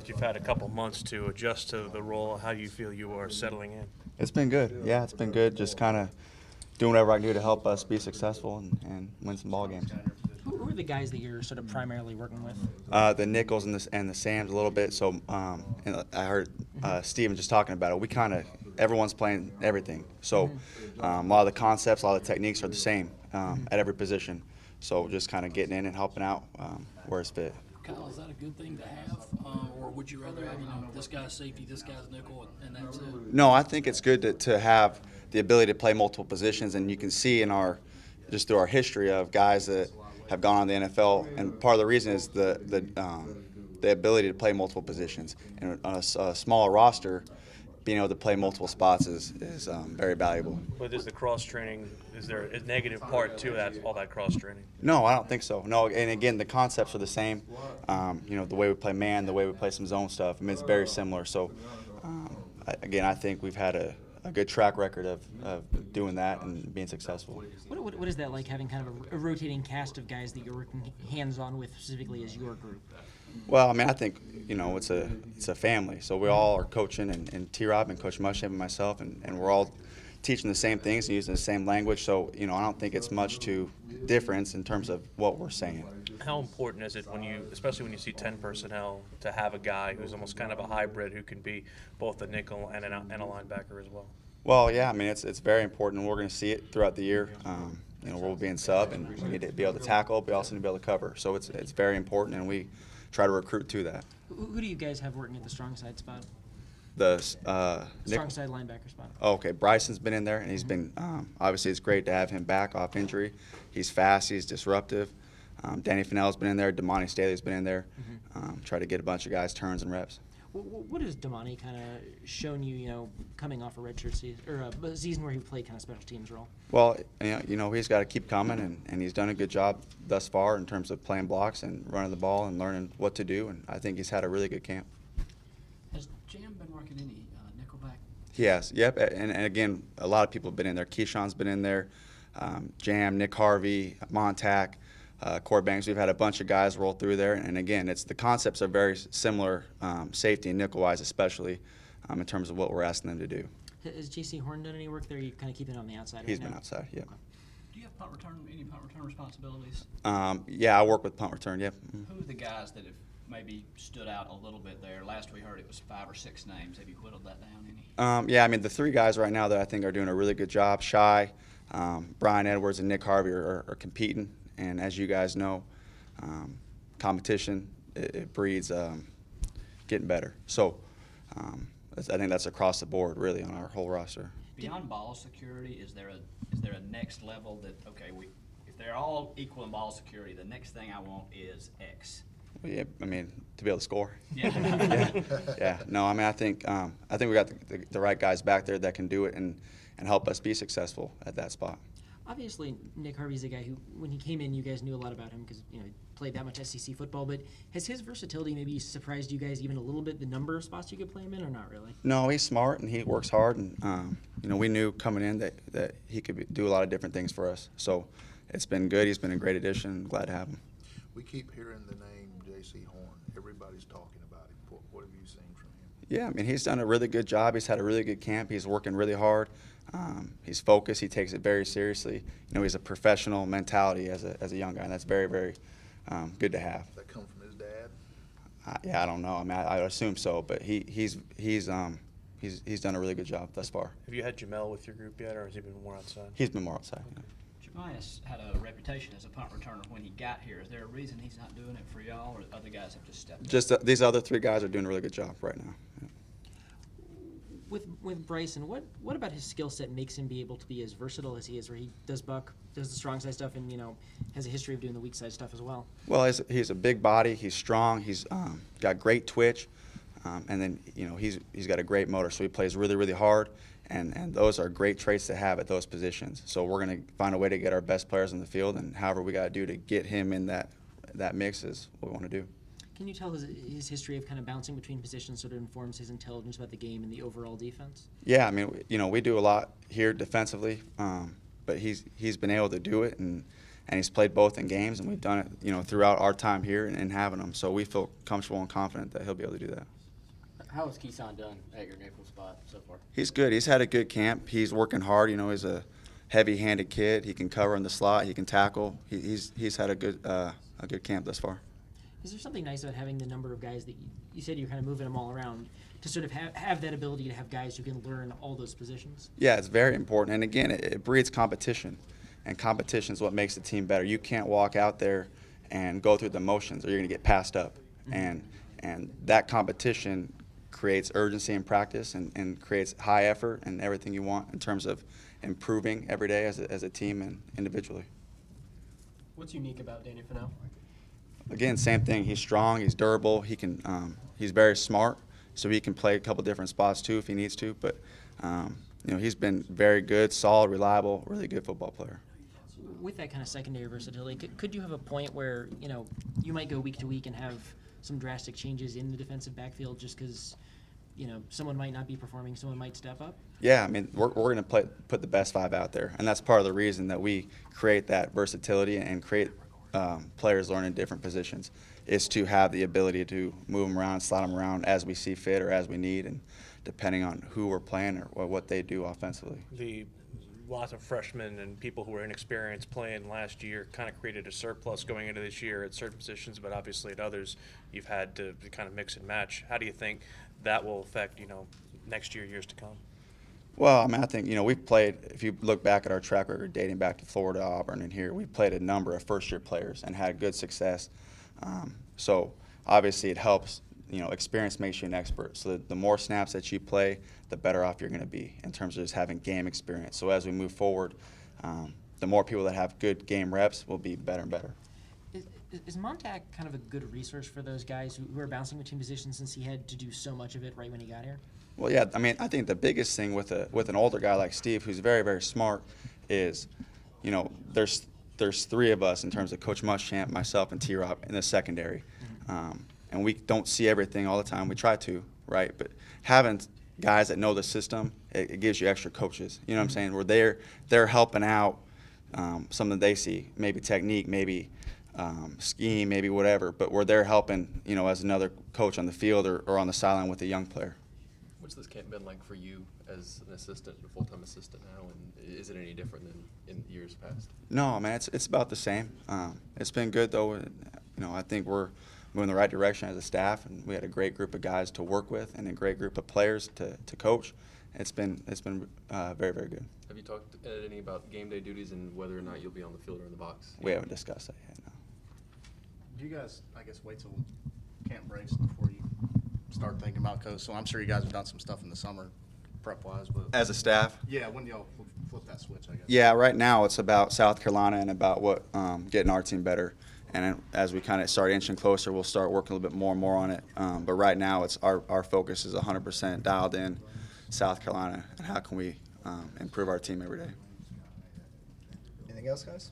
that you've had a couple months to adjust to the role. How do you feel you are settling in? It's been good. Yeah, it's been good. Just kind of doing whatever I can do to help us be successful and win some ball games. Who are the guys that you're sort of primarily working with? The Nichols and the Sams a little bit. So and I heard Steven just talking about it. Everyone's playing everything. So a lot of the concepts, a lot of the techniques are the same at every position. So just kind of getting in and helping out where it's fit. Kyle, is that a good thing to have, or would you rather have, this guy's safety, this guy's nickel, and that's it? No, I think it's good to have the ability to play multiple positions, and you can see just through our history of guys that have gone on the NFL, and part of the reason is the ability to play multiple positions. And on a smaller roster, being able to play multiple spots is very valuable. But is the cross training? Is there a negative part to that? All that cross training? No, I don't think so. No, and again, the concepts are the same. The way we play man, the way we play some zone stuff. I mean, it's very similar. So, I think we've had a good track record of doing that and being successful. What is that like, having kind of a rotating cast of guys that you're working hands-on with specifically as your group? Well, I mean, I think it's a family. So we all are coaching, and T-Rob and Coach Muschamp and myself, and we're all teaching the same things and using the same language. So I don't think it's much to difference in terms of what we're saying. How important is it especially when you see 10 personnel, to have a guy who's almost kind of a hybrid who can be both a nickel and a linebacker as well? Well, yeah, I mean, it's very important. We're going to see it throughout the year. We'll be in sub, and we need to be able to tackle, but also need to be able to cover. So it's very important, and we try to recruit to that. Who do you guys have working at the strong side spot? The strong side linebacker spot. Oh, okay, Bryson's been in there, and he's been obviously it's great to have him back off injury. He's fast, he's disruptive. Danny Fennell's been in there. Damani Staley's been in there. Try to get a bunch of guys turns and reps. What has Damani kind of shown you, coming off a redshirt season or a season where he played kind of special teams role? Well, he's got to keep coming, and he's done a good job thus far in terms of playing blocks and running the ball and learning what to do. And I think he's had a really good camp. Has Jam been working any nickelback? He has, yep. And again, a lot of people have been in there. Keyshawn's been in there. Jam, Nick Harvey, Montac. Core Banks, we've had a bunch of guys roll through there, and again, the concepts are very similar, safety and nickel-wise especially, in terms of what we're asking them to do. Has J.C. Horn done any work there? Or are you kind of keeping it on the outside? He's been outside, yeah. Okay. Do you have any punt return responsibilities? Yeah, I work with punt return, yep. Who are the guys that have maybe stood out a little bit there? Last we heard it was 5 or 6 names. Have you whittled that down any? Yeah, I mean, the 3 guys right now that I think are doing a really good job, Shy, Brian Edwards, and Nick Harvey are competing. And as you guys know, competition, it breeds getting better. So I think that's across the board, really, on our whole roster. Beyond ball security, is there a next level that, okay, if they're all equal in ball security, the next thing I want is X? Well, yeah, I mean, to be able to score. Yeah. Yeah. No, I mean, I think we got the right guys back there that can do it and help us be successful at that spot. Obviously, Nick Harvey's a guy who, when he came in, you guys knew a lot about him because he played that much SEC football. But has his versatility maybe surprised you guys even a little bit, the number of spots you could play him in, or not really? No, he's smart and he works hard, and we knew coming in that he could do a lot of different things for us. So it's been good. He's been a great addition. Glad to have him. We keep hearing the name J.C. Horn. Everybody's talking about him. What have you seen from him? Yeah, I mean, he's done a really good job. He's had a really good camp. He's working really hard. He's focused. He takes it very seriously. He has a professional mentality as a young guy, and that's very, very good to have. Does that come from his dad? Yeah, I don't know. I mean, I assume so, but he's done a really good job thus far. Have you had Jamel with your group yet, or has he been more outside? He's been more outside. Jemias had a reputation as a punt returner when he got here. Is there a reason he's not doing it for y'all, or other guys have just stepped up? Just these other 3 guys are doing a really good job right now. Yeah. With Bryson, what about his skill set makes him be able to be as versatile as he is, where he does the strong side stuff, and has a history of doing the weak side stuff as well? Well, he's a big body. He's strong. He's got great twitch, and then he's got a great motor. So he plays really, really hard, and those are great traits to have at those positions. So we're going to find a way to get our best players in the field, and however we got to do to get him in that mix is what we want to do. Can you tell his history of kind of bouncing between positions sort of informs his intelligence about the game and the overall defense? Yeah, I mean, we do a lot here defensively, but he's been able to do it, and he's played both in games, and we've done it, throughout our time here and having him. So we feel comfortable and confident that he'll be able to do that. How has Keeson done at your nickel spot so far? He's good. He's had a good camp. He's working hard. You know, he's a heavy-handed kid. He can cover in the slot. He can tackle. He's had a good camp thus far. Is there something nice about having the number of guys that you said you're kind of moving them all around to sort of have that ability to have guys who can learn all those positions? Yeah, it's very important. And again, it breeds competition, and competition is what makes the team better. You can't walk out there and go through the motions, or you're going to get passed up. And that competition creates urgency in practice and creates high effort and everything you want in terms of improving every day as a team and individually. What's unique about Danny Fennell? Again, same thing. He's strong. He's durable. He's very smart, so he can play a couple different spots too if he needs to. But you know, he's been very good, solid, reliable, really good football player. With that kind of secondary versatility, could you have a point where, you know, you might go week to week and have some drastic changes in the defensive backfield just because, you know, someone might not be performing, someone might step up? Yeah, I mean, we're going to put the best 5 out there, and that's part of the reason that we create that versatility and create players learning different positions, is to have the ability to move them around, slot them around as we see fit or as we need, and depending on who we're playing or what they do offensively. Lots of freshmen and people who were inexperienced playing last year kind of created a surplus going into this year at certain positions, but obviously at others you've had to kind of mix and match. How do you think that will affect, you know, next year, years to come? Well, I mean, I think, you know, we've played, if you look back at our track record dating back to Florida, Auburn, and here, we've played a number of first-year players and had good success. So obviously it helps. You know, experience makes you an expert. So the more snaps that you play, the better off you're going to be in terms of just having game experience. So as we move forward, the more people that have good game reps will be better and better. Is Montag kind of a good resource for those guys who are bouncing between positions since he had to do so much of it right when he got here? Well, yeah. I mean, I think the biggest thing with an older guy like Steve, who's very, very smart, is, you know, there's 3 of us in terms of Coach Muschamp, myself, and T-Rob in the secondary. And we don't see everything all the time. We try to, right? But having guys that know the system, it gives you extra coaches. You know what I'm saying? Where they're helping out something they see, maybe technique, maybe scheme, maybe whatever. But where they're helping, you know, as another coach on the field or on the sideline with a young player. What's this camp been like for you as an assistant, a full-time assistant now, and is it any different than in years past? No, man, it's about the same. It's been good though. You know, I think we're moving in the right direction as a staff, and we had a great group of guys to work with and a great group of players to coach. It's been very, very good. Have you talked any about game day duties and whether or not you'll be on the field or in the box? We haven't discussed that yet. No. Do you guys, I guess, wait till camp breaks before you start thinking about coach? So I'm sure you guys have done some stuff in the summer, prep-wise, but As a staff? yeah, when y'all flip that switch, I guess. Yeah, right now it's about South Carolina and about what getting our team better. And as we kind of start inching closer, we'll start working a little bit more and more on it. But right now, it's our focus is 100% dialed in South Carolina and how can we improve our team every day. Anything else, guys?